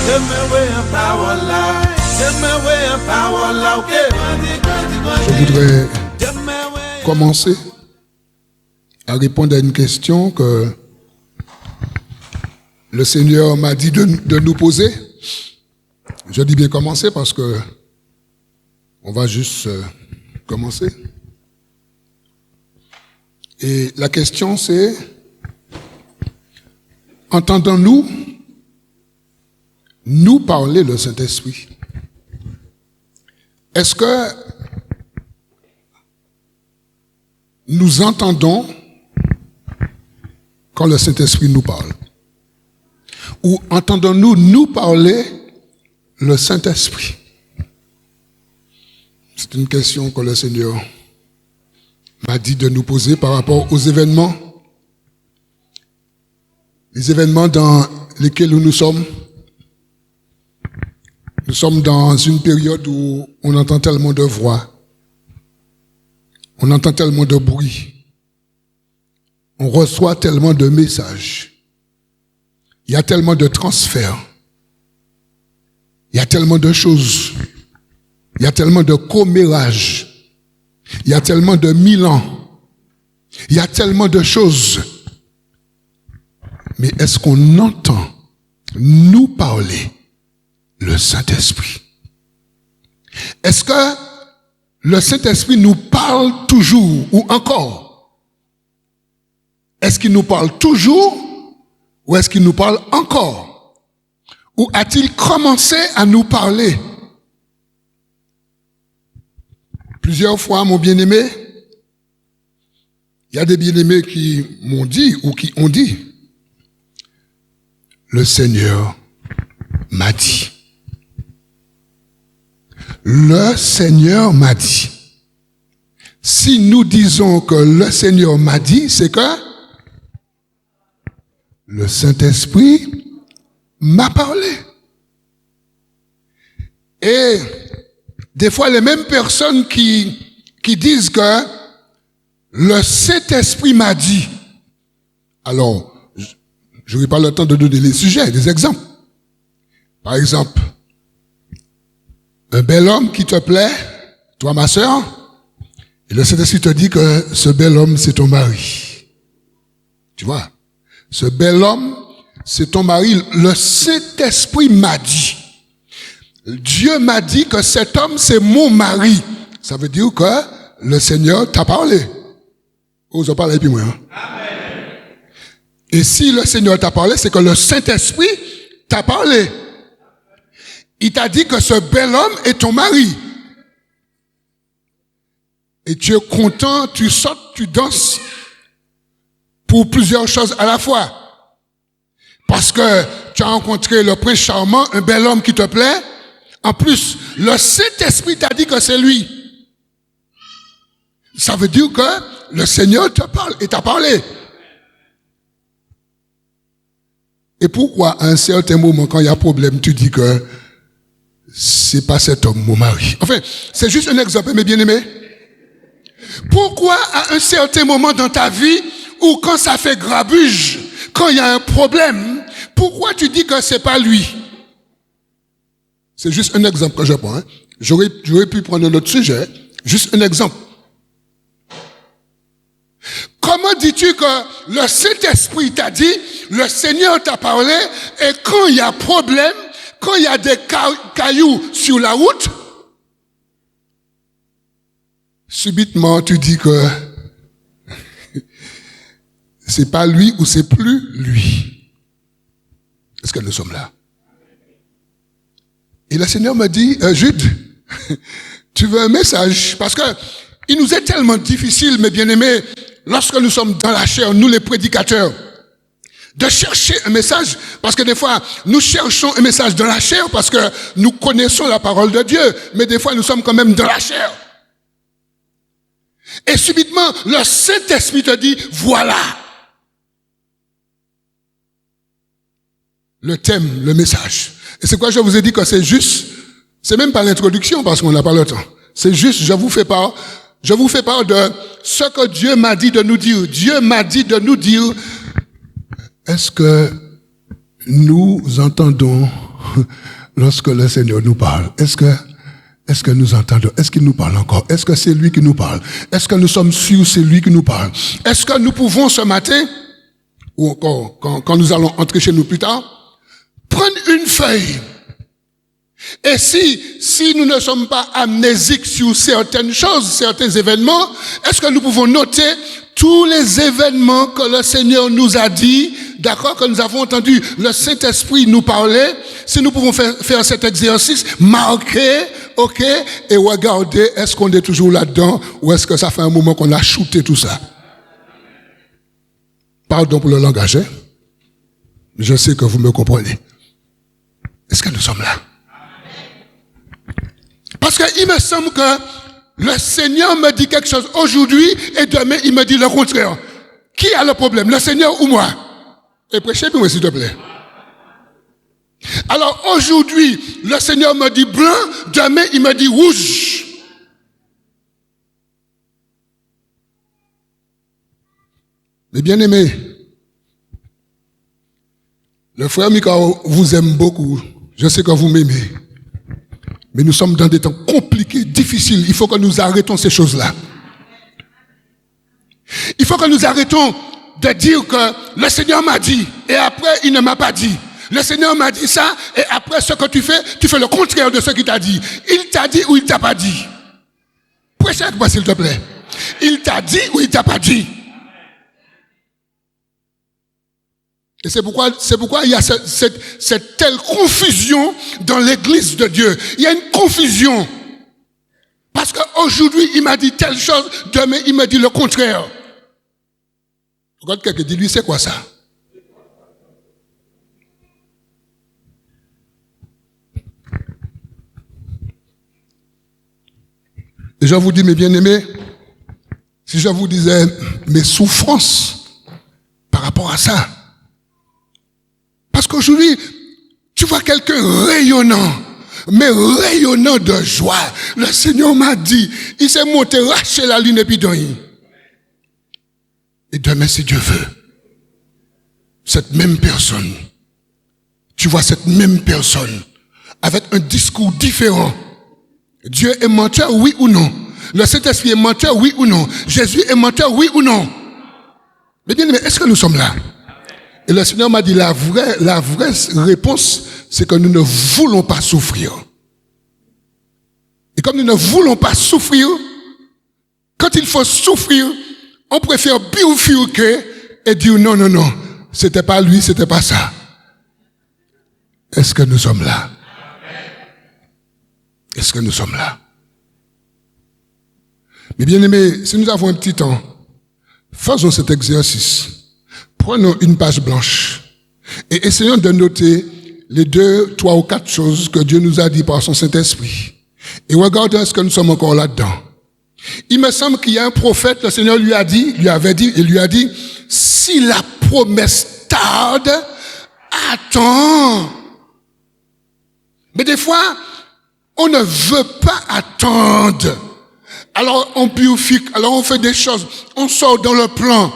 Je voudrais commencer à répondre à une question que le Seigneur m'a dit de nous poser. Je dis bien commencer parce que on va juste commencer. Et la question c'est, entendons-nous nous parler le Saint-Esprit? Est-ce que nous entendons quand le Saint-Esprit nous parle? Ou entendons-nous nous parler le Saint-Esprit? C'est une question que le Seigneur m'a dit de nous poser par rapport aux événements. Les événements dans lesquels nous sommes. Nous sommes dans une période où on entend tellement de voix. On entend tellement de bruit. On reçoit tellement de messages. Il y a tellement de transferts. Il y a tellement de choses. Il y a tellement de commérages. Il y a tellement de Milan. Il y a tellement de choses. Mais est-ce qu'on entend nous parler le Saint-Esprit? Est-ce que le Saint-Esprit nous parle toujours ou encore? Est-ce qu'il nous parle toujours ou est-ce qu'il nous parle encore? Ou a-t-il commencé à nous parler? Plusieurs fois, mon bien-aimé, il y a des bien-aimés qui m'ont dit ou qui ont dit, le Seigneur m'a dit. Le Seigneur m'a dit. Si nous disons que le Seigneur m'a dit, c'est que le Saint-Esprit m'a parlé. Et des fois, les mêmes personnes qui disent que le Saint-Esprit m'a dit. Alors, je n'aurai pas le temps de donner les sujets, des exemples. Par exemple, un bel homme qui te plaît, toi ma sœur, et le Saint-Esprit te dit que ce bel homme, c'est ton mari. Tu vois? Ce bel homme, c'est ton mari. Le Saint-Esprit m'a dit. Dieu m'a dit que cet homme, c'est mon mari. Ça veut dire que le Seigneur t'a parlé. Oh, je parle avec moi. Hein? Amen. Et si le Seigneur t'a parlé, c'est que le Saint-Esprit t'a parlé. Il t'a dit que ce bel homme est ton mari. Et tu es content, tu sautes, tu danses pour plusieurs choses à la fois. Parce que tu as rencontré le prince charmant, un bel homme qui te plaît. En plus, le Saint-Esprit t'a dit que c'est lui. Ça veut dire que le Seigneur te parle et t'a parlé. Et pourquoi à un certain moment, quand il y a problème, tu dis que c'est pas cet homme, mon mari? Enfin, c'est juste un exemple, mes bien-aimés. Pourquoi à un certain moment dans ta vie, ou quand ça fait grabuge, quand il y a un problème, pourquoi tu dis que c'est pas lui? C'est juste un exemple que je prends. Hein. J'aurais pu prendre un autre sujet. Juste un exemple. Comment dis-tu que le Saint-Esprit t'a dit, le Seigneur t'a parlé, et quand il y a problème, quand il y a des cailloux sur la route, subitement tu dis que c'est pas lui ou c'est plus lui. Est-ce que nous sommes là? Et le Seigneur me dit, Jude, tu veux un message? Parce que il nous est tellement difficile, mes bien-aimés, lorsque nous sommes dans la chair, nous les prédicateurs, de chercher un message, parce que des fois, nous cherchons un message dans la chair, parce que nous connaissons la parole de Dieu, mais des fois, nous sommes quand même dans la chair. Et subitement, le Saint-Esprit te dit, voilà le thème, le message. Et c'est quoi je vous ai dit que c'est juste, c'est même pas l'introduction parce qu'on n'a pas le temps. C'est juste, je vous fais part de ce que Dieu m'a dit de nous dire. Dieu m'a dit de nous dire, est-ce que nous entendons lorsque le Seigneur nous parle? Est-ce que nous entendons? Est-ce qu'il nous parle encore? Est-ce que c'est lui qui nous parle? Est-ce que nous sommes sûrs que c'est lui qui nous parle? Est-ce que nous pouvons ce matin, ou encore quand nous allons entrer chez nous plus tard, prendre une feuille? Et si nous ne sommes pas amnésiques sur certaines choses, certains événements, est-ce que nous pouvons noter tous les événements que le Seigneur nous a dit, d'accord, que nous avons entendu le Saint-Esprit nous parler? Si nous pouvons faire cet exercice, marquer, ok, et regarder, est-ce qu'on est toujours là-dedans, ou est-ce que ça fait un moment qu'on a shooté tout ça? Pardon pour le langage, hein? Je sais que vous me comprenez. Est-ce que nous sommes là? Parce qu'il me semble que le Seigneur me dit quelque chose aujourd'hui et demain il me dit le contraire. Qui a le problème, le Seigneur ou moi? Et prêchez pour moi s'il te plaît. Alors aujourd'hui, le Seigneur me dit blanc, demain il me dit rouge. Mais bien aimé, le frère Mikao vous aime beaucoup. Je sais que vous m'aimez. Mais nous sommes dans des temps compliqués, difficiles. Il faut que nous arrêtons ces choses-là. Il faut que nous arrêtons de dire que le Seigneur m'a dit et après il ne m'a pas dit. Le Seigneur m'a dit ça et après ce que tu fais le contraire de ce qu'il t'a dit. Il t'a dit ou il t'a pas dit? Prêchez avec moi s'il te plaît. Il t'a dit ou il t'a pas dit? Et c'est pourquoi il y a cette telle confusion dans l'église de Dieu. Il y a une confusion. Parce qu'aujourd'hui, il m'a dit telle chose, demain, il m'a dit le contraire. Regarde quelqu'un dit, lui, c'est quoi ça? Et je vous dis, mes bien-aimés, si je vous disais mes souffrances par rapport à ça, parce qu'aujourd'hui, tu vois quelqu'un rayonnant, mais rayonnant de joie. Le Seigneur m'a dit, il s'est monté, racher la lune et puis donner. Et demain, si Dieu veut, cette même personne, tu vois cette même personne, avec un discours différent. Dieu est menteur, oui ou non? Le Saint-Esprit est menteur, oui ou non? Jésus est menteur, oui ou non? Mais bien aimé, est-ce que nous sommes là? Et le Seigneur m'a dit, la vraie réponse, c'est que nous ne voulons pas souffrir. Et comme nous ne voulons pas souffrir, quand il faut souffrir, on préfère bifurquer et dire non, c'était pas lui, c'était pas ça. Est-ce que nous sommes là? Est-ce que nous sommes là? Mais bien aimés, si nous avons un petit temps, faisons cet exercice. Prenons une page blanche et essayons de noter les 2, 3 ou 4 choses que Dieu nous a dit par son Saint-Esprit. Et regardons est-ce que nous sommes encore là-dedans. Il me semble qu'il y a un prophète, le Seigneur lui avait dit, si la promesse tarde, attends. Mais des fois, on ne veut pas attendre. Alors on purifie, alors on fait des choses, on sort dans le plan.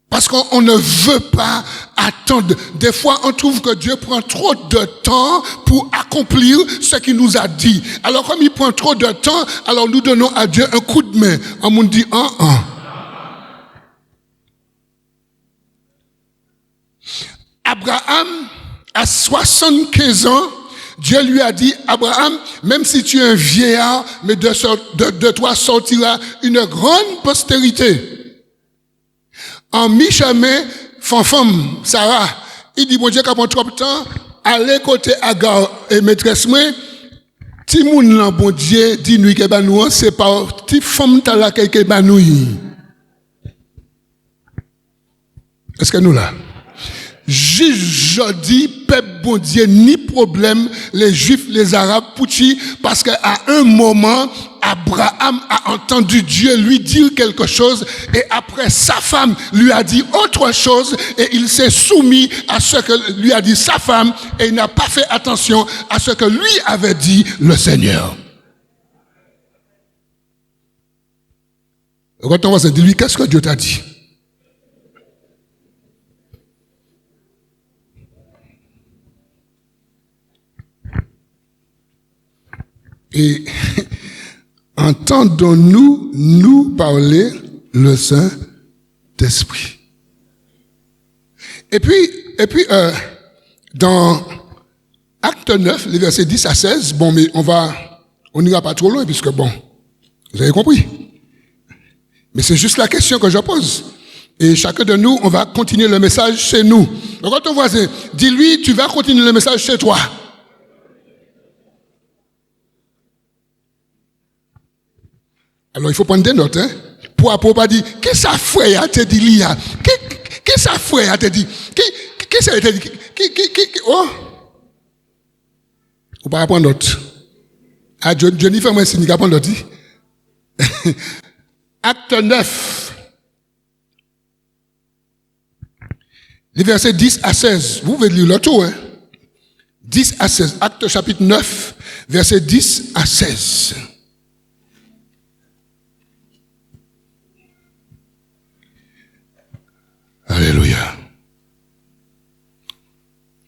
Parce qu'on ne veut pas attendre. Des fois, on trouve que Dieu prend trop de temps pour accomplir ce qu'il nous a dit. Alors, comme il prend trop de temps, alors nous donnons à Dieu un coup de main. On nous dit, Abraham, à 75 ans, Dieu lui a dit, Abraham, même si tu es un vieillard, mais de toi sortira une grande postérité. En mi-chemin, femme, Sarah, il dit, bon Dieu, quand on trop de temps, allez côté Agar et maîtresse moi, ti moun lan bon Dieu, dit nous que nous, c'est pas, ti femme ta la que nous. Est-ce que nous là? Je dis, peuple bon Dieu, ni problème, les Juifs, les Arabes, Pouchi, parce qu'à un moment, Abraham a entendu Dieu lui dire quelque chose et après sa femme lui a dit autre chose et il s'est soumis à ce que lui a dit sa femme et il n'a pas fait attention à ce que lui avait dit le Seigneur. Quand on va se dire, lui, qu'est-ce que Dieu t'a dit? Et entendons-nous nous parler le Saint-Esprit. Et puis, dans Acte 9, les versets 10 à 16, bon, mais on n'ira pas trop loin, puisque bon, vous avez compris. Mais c'est juste la question que je pose. Et chacun de nous, on va continuer le message chez nous. Donc, quand ton voisin, dis-lui, tu vas continuer le message chez toi. Alors, il faut prendre des notes, hein. Pour pas dire, qu'est-ce que ça fait à te dire là? Qu'est-ce que ça fait à te dire? Qu'est-ce que ça te dit? Oh! Ou pas prendre note. Ah, Jennifer, moi, c'est une prendre note. Acte 9. Les versets 10 à 16. Vous pouvez lire le tout, hein? 10 à 16. Acte chapitre 9, versets 10 à 16. Alléluia.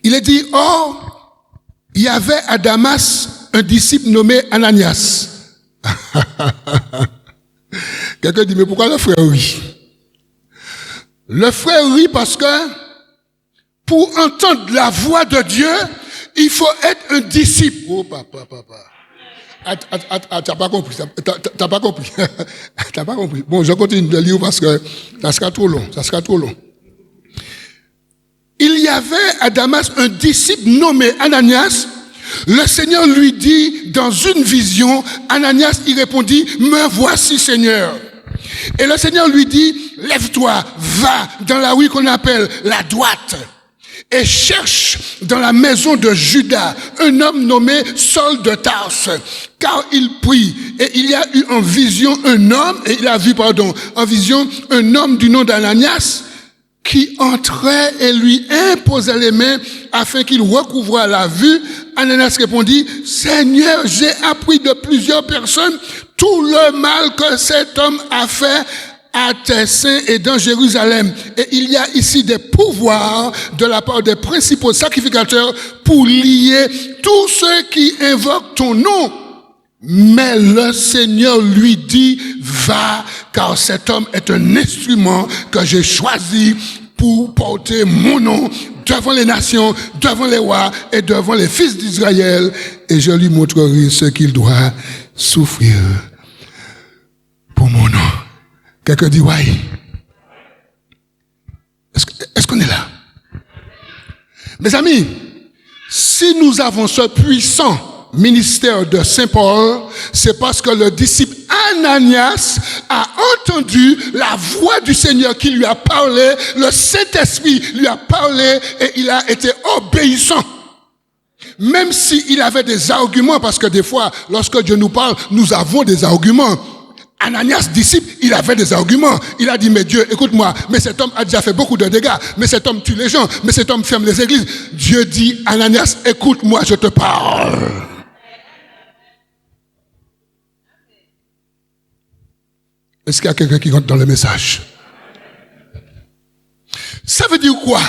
Il est dit, or, il y avait à Damas un disciple nommé Ananias. Quelqu'un dit, mais pourquoi le frère rit? Le frère rit parce que pour entendre la voix de Dieu, il faut être un disciple. Oh, papa. T'as pas compris. T'as pas compris. T'as pas compris. Bon, je continue de lire parce que ça sera trop long. Il y avait à Damas un disciple nommé Ananias. Le Seigneur lui dit dans une vision, Ananias y répondit, me voici Seigneur. Et le Seigneur lui dit, lève-toi, va dans la rue qu'on appelle la droite et cherche dans la maison de Judas un homme nommé Saul de Tarse, car il prie. Et il y a eu en vision en vision un homme du nom d'Ananias qui entrait et lui imposait les mains afin qu'il recouvre la vue. Ananias répondit, Seigneur, j'ai appris de plusieurs personnes tout le mal que cet homme a fait à tes saints et dans Jérusalem. Et il y a ici des pouvoirs de la part des principaux sacrificateurs pour lier tous ceux qui invoquent ton nom. Mais le Seigneur lui dit, va, car cet homme est un instrument que j'ai choisi pour porter mon nom devant les nations, devant les rois et devant les fils d'Israël, et je lui montrerai ce qu'il doit souffrir pour mon nom. Quelqu'un dit, ouais. Est-ce qu'on est là? Mes amis, si nous avons ce puissant ministère de Saint Paul, c'est parce que le disciple Ananias a entendu la voix du Seigneur qui lui a parlé, le Saint-Esprit lui a parlé et il a été obéissant. Même s'il avait des arguments, parce que des fois, lorsque Dieu nous parle, nous avons des arguments. Ananias, disciple, il avait des arguments. Il a dit, mais Dieu, écoute-moi, mais cet homme a déjà fait beaucoup de dégâts, mais cet homme tue les gens, mais cet homme ferme les églises. Dieu dit, Ananias, écoute-moi, je te parle. Est-ce qu'il y a quelqu'un qui rentre dans le message? Ça veut dire quoi?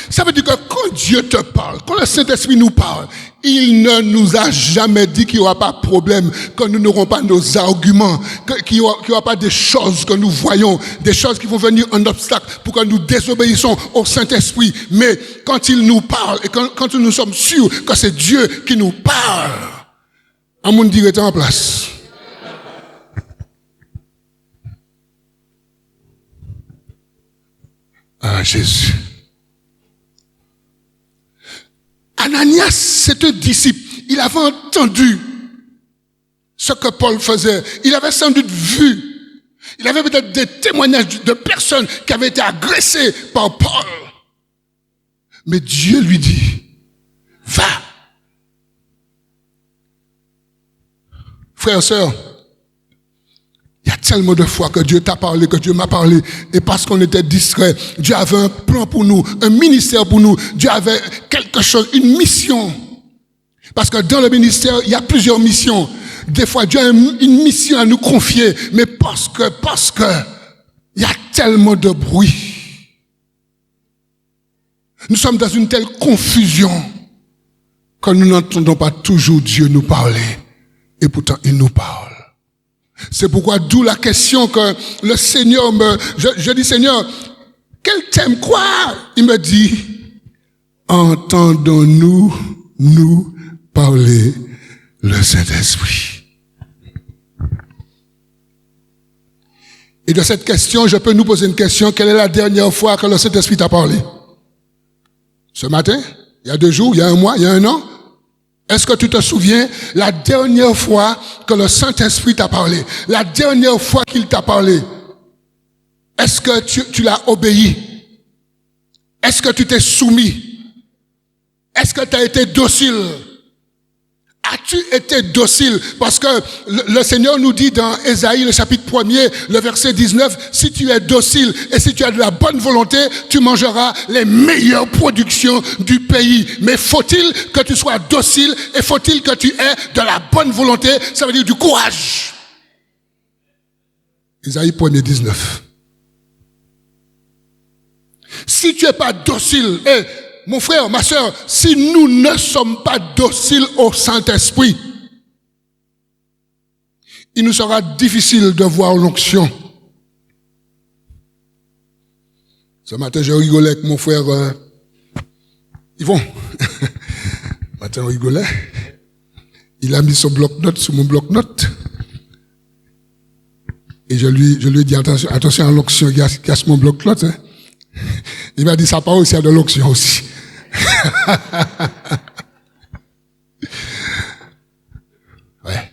Ça veut dire que quand Dieu te parle, quand le Saint-Esprit nous parle, il ne nous a jamais dit qu'il n'y aura pas de problème, que nous n'aurons pas nos arguments, qu'il n'y aura pas des choses que nous voyons, des choses qui vont venir en obstacle pour que nous désobéissons au Saint-Esprit. Mais quand il nous parle et quand nous sommes sûrs que c'est Dieu qui nous parle, un monde dirait en place. Ah, Jésus. Ananias, c'est un disciple. Il avait entendu ce que Paul faisait. Il avait sans doute vu. Il avait peut-être des témoignages de personnes qui avaient été agressées par Paul. Mais Dieu lui dit, va. Frères et sœurs, il y a tellement de fois que Dieu t'a parlé, que Dieu m'a parlé, et parce qu'on était distrait, Dieu avait un plan pour nous, un ministère pour nous, Dieu avait quelque chose, une mission. Parce que dans le ministère, il y a plusieurs missions. Des fois, Dieu a une mission à nous confier, mais parce que, il y a tellement de bruit. Nous sommes dans une telle confusion que nous n'entendons pas toujours Dieu nous parler et pourtant il nous parle. C'est pourquoi d'où la question que le Seigneur je dis Seigneur, quel thème quoi? Il me dit, entendons-nous nous parler le Saint-Esprit. Et de cette question, je peux nous poser une question. Quelle est la dernière fois que le Saint-Esprit t'a parlé? Ce matin? Il y a 2 jours? Il y a 1 mois? Il y a 1 an? Est-ce que tu te souviens la dernière fois que le Saint-Esprit t'a parlé? La dernière fois qu'il t'a parlé? Est-ce que tu l'as obéi? Est-ce que tu t'es soumis? Est-ce que tu as été docile? As-tu été docile? Parce que le Seigneur nous dit dans Ésaïe, le chapitre 1er, le verset 19, si tu es docile et si tu as de la bonne volonté, tu mangeras les meilleures productions du pays. Mais faut-il que tu sois docile et faut-il que tu aies de la bonne volonté? Ça veut dire du courage. Ésaïe 1er, 19. Si tu n'es pas docile, mon frère, ma soeur, si nous ne sommes pas dociles au Saint-Esprit, il nous sera difficile de voir l'onction. Ce matin, j'ai rigolé avec mon frère Yvon. Ce matin, on rigolait. Il a mis son bloc-notes sur mon bloc-notes. Et je lui ai dit, attention à l'onction, il casse mon bloc-notes. Hein. Il m'a dit, ça part aussi à de l'onction aussi. Ouais.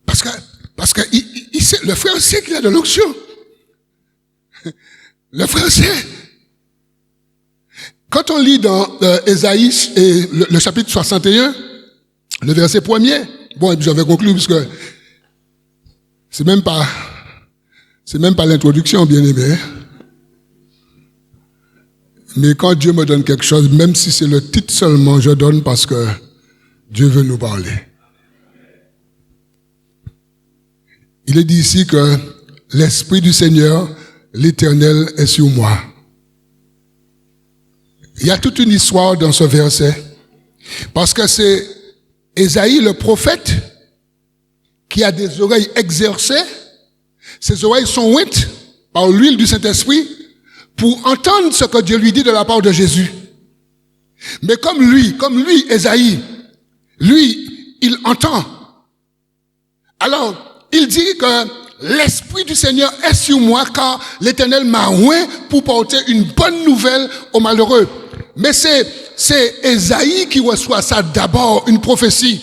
Parce que le frère sait qu'il a de l'onction. Le frère sait. Quand on lit dans Ésaïe et le chapitre 61, le verset 1er, bon, j'avais conclu parce que c'est même pas l'introduction, bien aimé. Mais quand Dieu me donne quelque chose, même si c'est le titre seulement, je donne parce que Dieu veut nous parler. Il est dit ici que l'Esprit du Seigneur, l'Éternel, est sur moi. Il y a toute une histoire dans ce verset. Parce que c'est Ésaïe, le prophète, qui a des oreilles exercées. Ses oreilles sont ointes par l'huile du Saint-Esprit pour entendre ce que Dieu lui dit de la part de Jésus. Mais comme lui, Ésaïe, lui, il entend. Alors, il dit que l'Esprit du Seigneur est sur moi car l'Éternel m'a oint pour porter une bonne nouvelle aux malheureux. Mais c'est Ésaïe qui reçoit ça d'abord, une prophétie.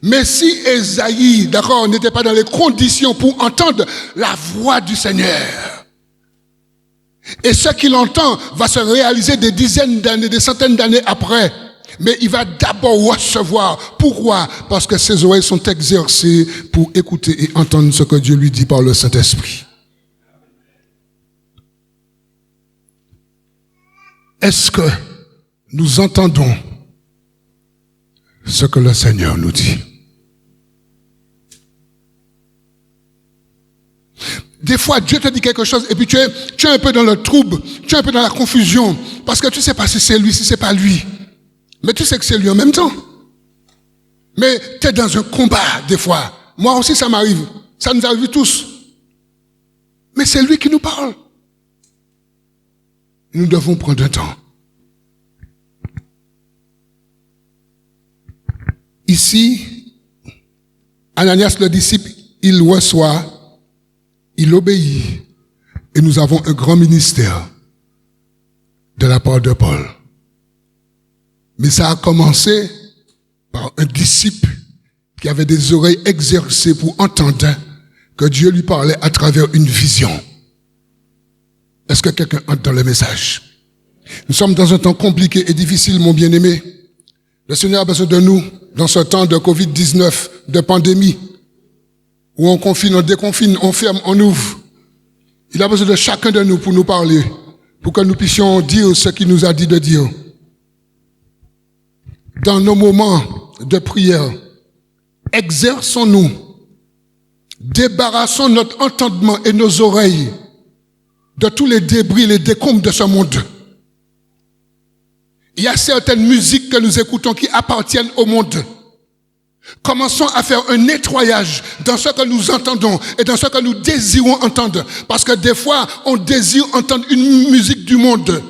Mais si Ésaïe, d'accord, n'était pas dans les conditions pour entendre la voix du Seigneur, et ce qu'il entend va se réaliser des dizaines d'années, des centaines d'années après. Mais il va d'abord recevoir. Pourquoi? Parce que ses oreilles sont exercées pour écouter et entendre ce que Dieu lui dit par le Saint-Esprit. Est-ce que nous entendons ce que le Seigneur nous dit? Des fois, Dieu te dit quelque chose et puis tu es un peu dans le trouble, tu es un peu dans la confusion, parce que tu ne sais pas si c'est lui, si c'est pas lui. Mais tu sais que c'est lui en même temps. Mais tu es dans un combat, des fois. Moi aussi, ça m'arrive. Ça nous arrive tous. Mais c'est lui qui nous parle. Nous devons prendre un temps. Ici, Ananias, le disciple, il reçoit, il obéit, et nous avons un grand ministère de la part de Paul. Mais ça a commencé par un disciple qui avait des oreilles exercées pour entendre que Dieu lui parlait à travers une vision. Est-ce que quelqu'un entend le message? Nous sommes dans un temps compliqué et difficile, mon bien-aimé. Le Seigneur a besoin de nous dans ce temps de Covid-19, de pandémie, où on confine, on déconfine, on ferme, on ouvre. Il a besoin de chacun de nous pour nous parler, pour que nous puissions dire ce qu'il nous a dit de dire. Dans nos moments de prière, exerçons-nous, débarrassons notre entendement et nos oreilles de tous les débris, les décombres de ce monde. Il y a certaines musiques que nous écoutons qui appartiennent au monde. Commençons à faire un nettoyage dans ce que nous entendons et dans ce que nous désirons entendre. Parce que des fois, on désire entendre une musique du monde.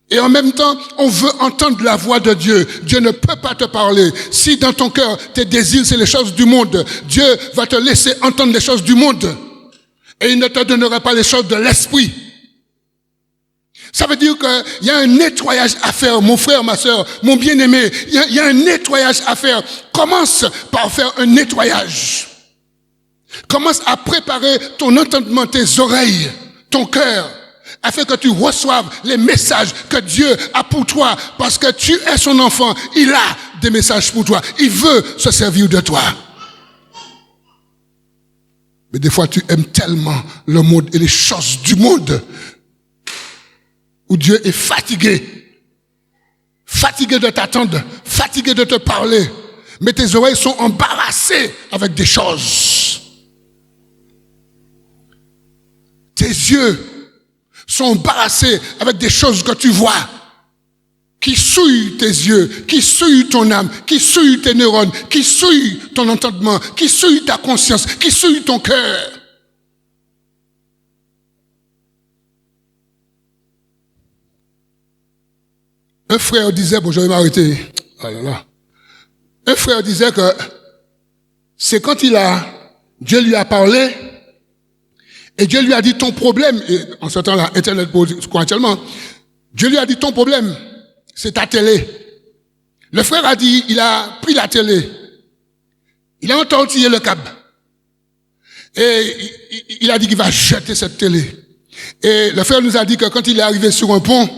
Et en même temps, on veut entendre la voix de Dieu. Dieu ne peut pas te parler. Si dans ton cœur, tes désirs, c'est les choses du monde, Dieu va te laisser entendre les choses du monde. Et il ne te donnera pas les choses de l'esprit. Ça veut dire qu'il y a un nettoyage à faire, mon frère, ma soeur, mon bien-aimé. Il y a un nettoyage à faire. Commence par faire un nettoyage. Commence à préparer ton entendement, tes oreilles, ton cœur, afin que tu reçoives les messages que Dieu a pour toi. Parce que tu es son enfant. Il a des messages pour toi. Il veut se servir de toi. Mais des fois, tu aimes tellement le monde et les choses du monde où Dieu est fatigué. Fatigué de t'attendre, fatigué de te parler. Mais tes oreilles sont embarrassées avec des choses. Tes yeux sont embarrassés avec des choses que tu vois, qui souillent tes yeux, qui souillent ton âme, qui souillent tes neurones, qui souillent ton entendement, qui souillent ta conscience, qui souillent ton cœur. Un frère disait, bon, je vais m'arrêter. Oh là là. Un frère disait que c'est quand Dieu lui a parlé, et Dieu lui a dit ton problème, et en ce temps-là, Internet actuellement, Dieu lui a dit ton problème, c'est ta télé. Le frère a dit, il a pris la télé, il a entortillé le câble, et il a dit qu'il va jeter cette télé. Et le frère nous a dit que quand il est arrivé sur un pont,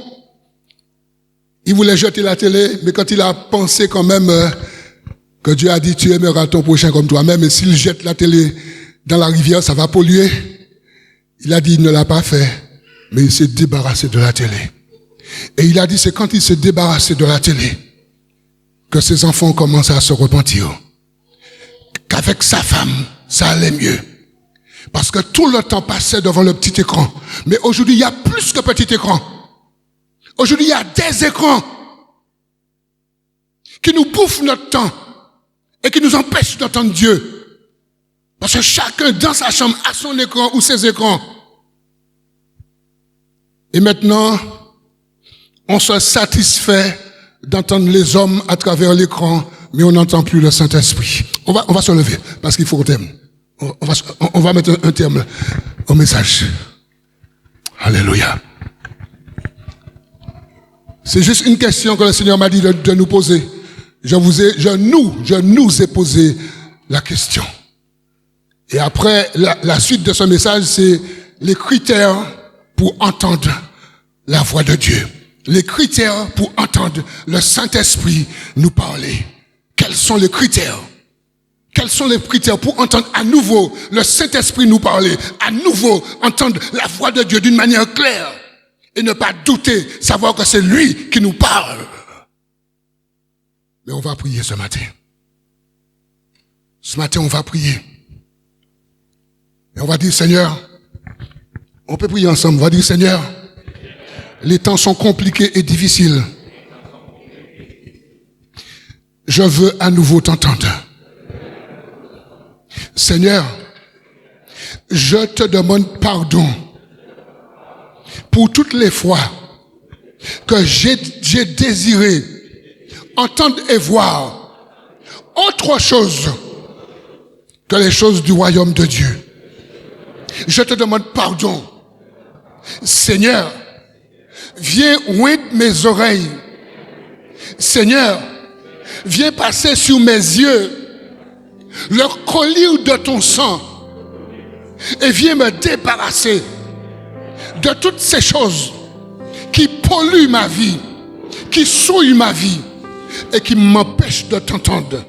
il voulait jeter la télé, mais quand il a pensé quand même que Dieu a dit tu aimeras ton prochain comme toi-même, et s'il jette la télé dans la rivière, ça va polluer. Il a dit il ne l'a pas fait, mais il s'est débarrassé de la télé. Et il a dit c'est quand il s'est débarrassé de la télé que ses enfants commencent à se repentir. Qu'avec sa femme, ça allait mieux. Parce que tout le temps passait devant le petit écran. Mais aujourd'hui, il y a plus que petit écran. Aujourd'hui, il y a des écrans qui nous bouffent notre temps et qui nous empêchent d'entendre Dieu. Parce que chacun dans sa chambre a son écran ou ses écrans. Et maintenant, on se satisfait d'entendre les hommes à travers l'écran, mais on n'entend plus le Saint-Esprit. On va se lever parce qu'il faut qu'on termine. On va mettre un terme au message. Alléluia. C'est juste une question que le Seigneur m'a dit de nous poser. Je nous ai posé la question. Et après, la suite de ce message, c'est les critères pour entendre la voix de Dieu. Les critères pour entendre le Saint-Esprit nous parler. Quels sont les critères? Quels sont les critères pour entendre à nouveau le Saint-Esprit nous parler? À nouveau entendre la voix de Dieu d'une manière claire. Et ne pas douter, savoir que c'est lui qui nous parle. Mais on va prier ce matin. Ce matin, on va prier. Et on va dire, Seigneur, on peut prier ensemble, on va dire, Seigneur, les temps sont compliqués et difficiles. Je veux à nouveau t'entendre. Seigneur, je te demande pardon pour toutes les fois que j'ai désiré entendre et voir autre chose que les choses du royaume de Dieu. Je te demande pardon. Seigneur, viens oindre mes oreilles. Seigneur, viens passer sur mes yeux le collier de ton sang et viens me débarrasser de toutes ces choses qui polluent ma vie, qui souillent ma vie et qui m'empêchent de t'entendre.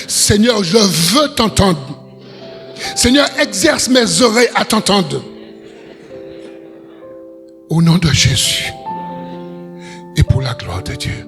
Seigneur, je veux t'entendre. Seigneur, exerce mes oreilles à t'entendre. Au nom de Jésus et pour la gloire de Dieu.